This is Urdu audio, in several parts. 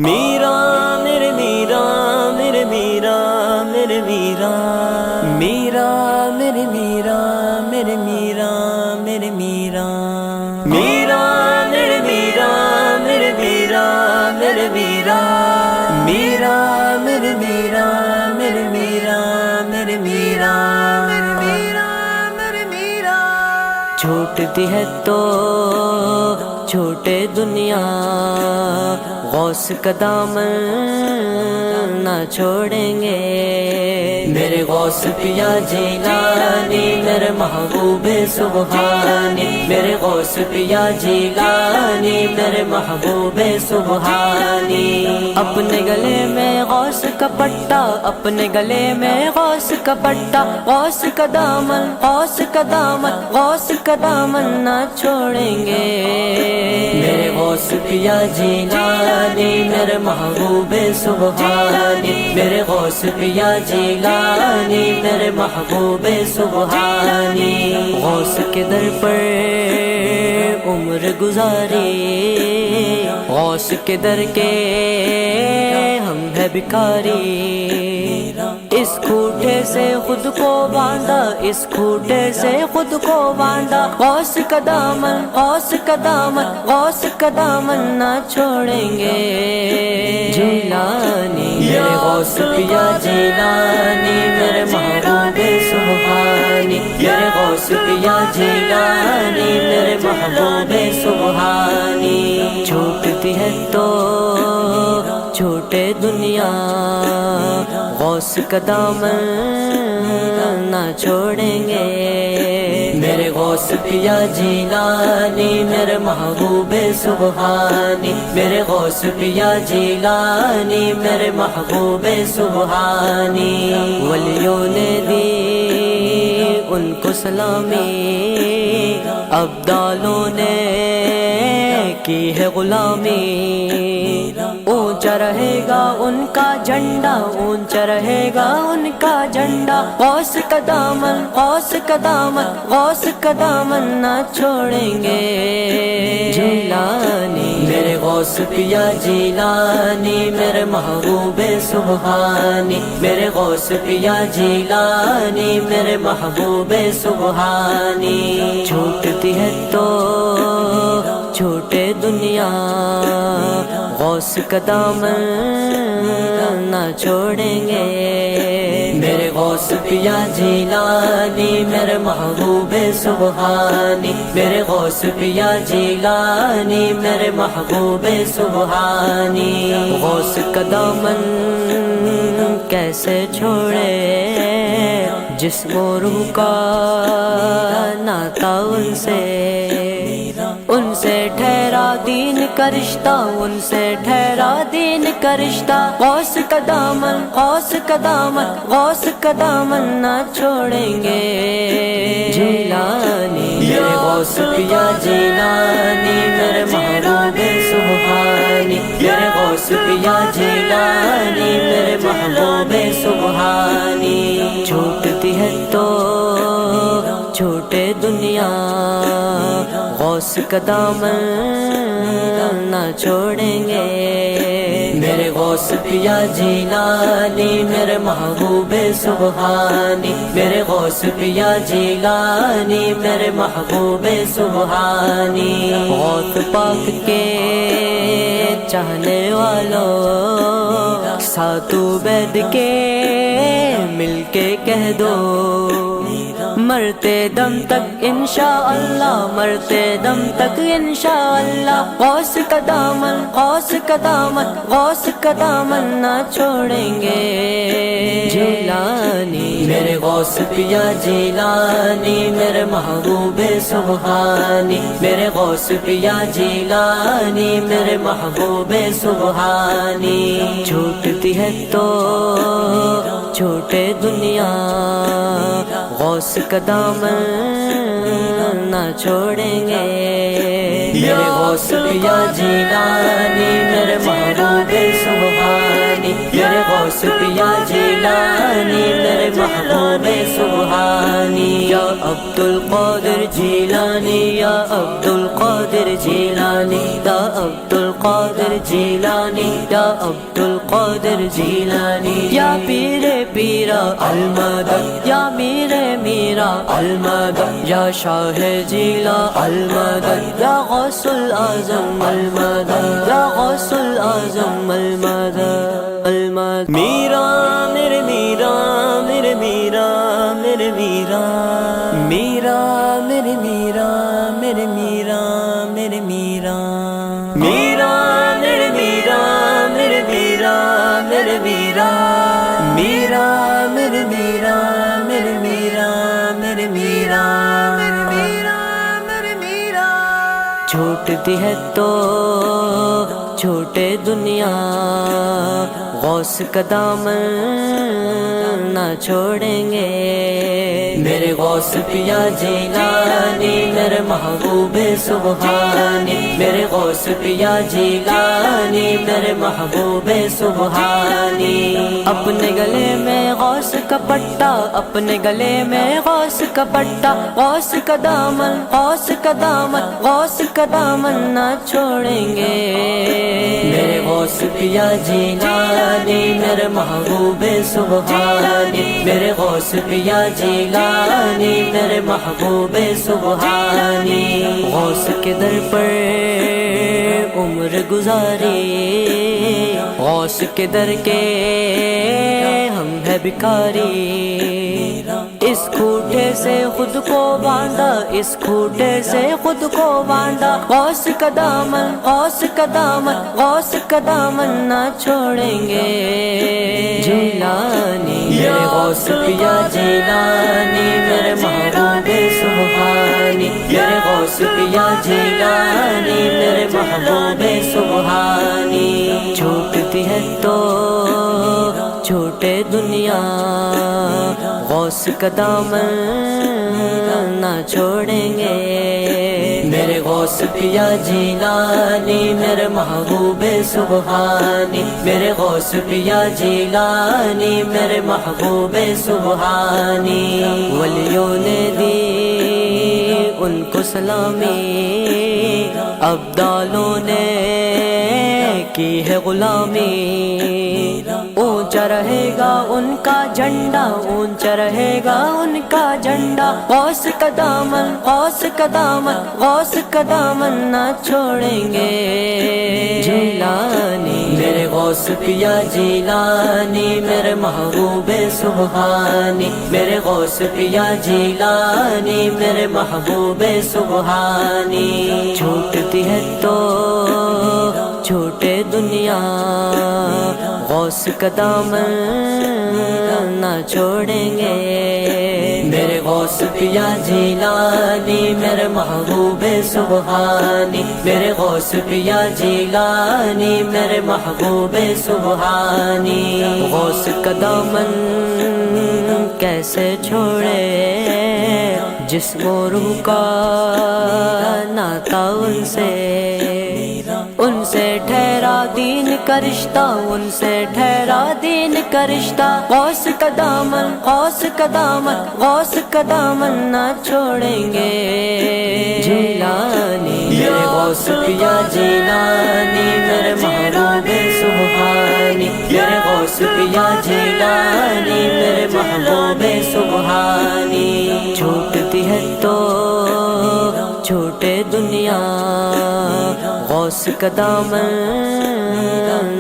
میرا میرے میرا میرے میرا میرے میرا میرا میرے میرا میرے میرا میرے میرا میرا میرے میرا میرے میرا میرے میرا میرا میرے میرا میرے میرا میرے میرا میرے میرا میرے میرا چھوٹتی ہے تو چھوٹے دنیا غوث کا دامن نہ چھوڑیں گے میرے غوث پیا جیلانی میرے محبوب سبحانی میرے غوث پیا جیلانی میرے محبوب سبحانی اپنے گلے میں غوث کا پٹا اپنے گلے میں غوث کا پٹا غوث کا دامن غوث کا دامن غوث کا دامن نہ چھوڑیں گے میرے غوث پیا جیلانی میرے محبوب سبحانی میرے غوث پیا جیلانی میرے محبوب سبحانی غوث کے در پر عمر گزاری غوث کے در کے ہم ہے بھکاری اس کھوٹے سے خود کو باندھا اس کھوٹے سے خود کو باندھا غوث کا دامن غوث کا دامن غوث کا دامن نہ چھوڑیں گے جیلانی میرے غوث پیا جیلانی میرے محبوب سبحانی میرے غوث پیا جیلانی میرے محبوب سبحانی چھوٹتی ہے تو چھوٹے دنیا غوث کا دامن نہ چھوڑیں گے میرے غوث پیا جیلانی میرے محبوب سبحانی میرے غوث پیا جیلانی میرے محبوب سبحانی ولیوں نے دی ان کو سلامی ابدالوں نے کی ہے غلامی اونچا رہے گا ان کا جھنڈا اونچا رہے گا ان کا جھنڈا غوث کا دامن غوث کا دامن غوث کا دامن نہ چھوڑیں گے جیلانی میرے غوث پیا جیلانی میرے محبوب سبحانی میرے غوث پیا جیلانی میرے محبوب سبحانی چھوٹتی ہے تو چھوٹے دنیا غوث کا دامن نہ چھوڑیں گے میرے غوث پیا جیلانی میرے محبوب سبحانی میرے غوث پیا جیلانی میرے محبوب سبحانی غوث کا دامن کیسے چھوڑے جسم و روح کا ناتا ان سے ٹھہرا دین کا رشتہ ان سے ٹھہرا دین کا رشتہ غوث کا دامن غوث کا دامن غوث کا دامن نہ چھوڑیں گے جیلانی میرے غوث پیا جیلانی میرے محبوب سبحانی میرے غوث پیا جیلانی میرے محبوب سبحانی چھوٹتی ہے تو چھوٹے دنیا غوث کا دامن نہ چھوڑیں گے میرے غوث پیا جیلانی میرے محبوب سبحانی میرے غوث پیا جیلانی میرے محبوب سبحانی غوث پاک کے چاہنے والوں ساتوں بید کے مل کے کہہ دو مرتے دم تک انشاءاللہ مرتے دم تک انشاءاللہ غوث کا دامن غوث کا دامن غوث کا دامن نہ چھوڑیں گے جیلانی میرے غوث پیا جیلانی میرے محبوب سبحانی میرے غوث پیا جیلانی میرے محبوب سبحانی چھوٹتی ہے تو چھوٹے دنیا غوث کا دامن نہ چھوڑیں گے میرے غوث پیا جیلانی میرے محبوب سبحانی میرے غوث پیا جیلانی جیلانی میرے محبوب سبحانی یا عبد القادر جیلانی یا عبد القادر جیلانی یا عبد القادر جیلانی یا عبد القادر جیلانی یا پیر پیرا المدد یا میر میرا المدد یا شاہ جیلا المدد یا غوث الاعظم المدد یا غوث الاعظم المدد المدد میرا میرے میرا میرے میرا میرے میرا میرا میرے میرا میرے میرا میرے میرا میرا میرے میرا میرے میرا میرے میرا میرا میرے میرا میرے میرا میرے میرا میرے میرا میرے میرا چھوٹتی ہے تو چھوٹے دنیا غوث کا دامن نہ چھوڑیں گے میرے غوث پیا جیلانی میرے محبوب سبحانی میرے غوث پیا جیلانی میرے محبوب سبحانی اپنے گلے میں غوث کا پٹا اپنے گلے میں غوث کا پٹا غوث کا دامن غوث کا دامن غوث کا دامن نہ چھوڑیں گے میرے غوث پیا جیلانی میرے محبوب سبحانی میرے غوث پیا جیلانی میرے محبوب سبحانی غوث کے در پر عمر گزاری غوث کے در کے ہم ہے بھکاری اس کھوٹے سے خود کو باندھا اس کھوٹے سے خود کو باندھا غوث کا دامن غوث کا دامن غوث کا دامن نہ چھوڑیں گے جیلانی میرے غوث پیا جیلانی میرے محبوب سبحانی میرے غوث پیا جیلانی میرے محبوب سبحانی چھوٹتی ہے تو چھوٹے دنیا غوث کا دامن نہ چھوڑیں گے میرے غوث پیا جیلانی میرے محبوب سبحانی میرے غوث پیا جیلانی میرے محبوب سبحانی ولیوں نے دی ان کو سلامی ابدالوں نے کی ہے غلامی اونچا رہے گا ان کا جھنڈا اونچا رہے گا ان کا جھنڈا غوث کا دامن غوث کا دامن غوث کا دامن نہ چھوڑیں گے جیلانی میرے غوث پیا جیلانی میرے محبوب سبحانی میرے غوث پیا جیلانی میرے محبوب سبحانی چھوٹتی ہے تو چھوٹے دنیا غوث کا دامن نہ چھوڑیں گے میرے غوث پیا جیلانی میرے محبوب سبحانی میرے غوث پیا جیلانی میرے محبوب سبحانی غوث کا دامن کیسے چھوڑے جسم و روح کا ناتا ان سے ٹھہرا دین کا رشتہ ان سے ٹھہرا دین کا رشتہ غوث کا دامن غوث کا دامن غوث کا دامن نہ چھوڑیں گے جیلانی میرے غوث پیا جیلانی میرے محبوب سبحانی میرے غوث پیا جیلانی میرے محبوب سبحانی چھوٹتی ہے تو چھوٹے دنیا غوث کا دامن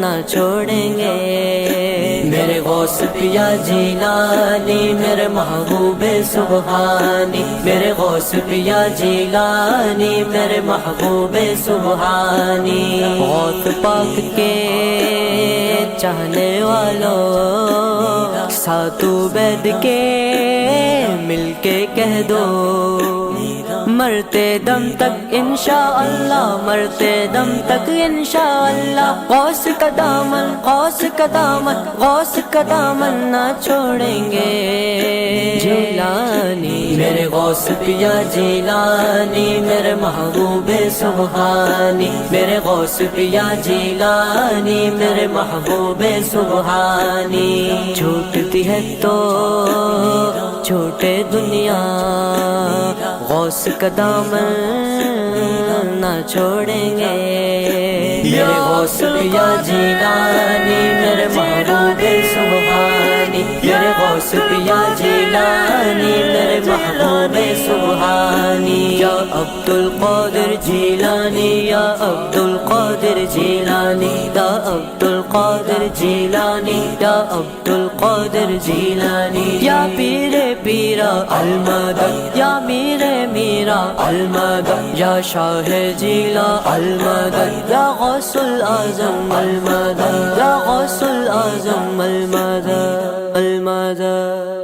نہ چھوڑیں گے میرے غوث پیا جیلانی میرے محبوب سبحانی میرے غوث پیا جیلانی میرے محبوب سبحانی غوث پاک کے چاہنے والوں ساتوں بیت کے مل کے کہہ دو مرتے مرتے دم تک انشاءاللہ، مرتے دم تک انشاءاللہ، غوث کا دامن، غوث کا دامن، غوث کا دامن نہ چھوڑیں گے۔ جیلانی میرے غوث پیا جیلانی، میرے محبوب سبحانی، میرے غوث پیا جیلانی، میرے محبوب سبحانی۔ چھوٹتی ہے تو چھوٹے دنیا، غوث کا دامن نہ چھوڑیں گے۔ میرے غوث پیا جیلانی، میرے محبوب سبحانی، میرے غوث پیا جیلانی، میرے محبوب سبحانی۔ یا عبد القادر جیلانی، یا عبد القادر جیلانی، یا عبد القادر جیلانی، یا عبد القادر جیلانی۔ یا پیر پیرا المدد، یا میر میرا المدد، یا شاہ جیلا المدد، یا غوث الاعظم المدد، یا غوث الاعظم المدد، المدد۔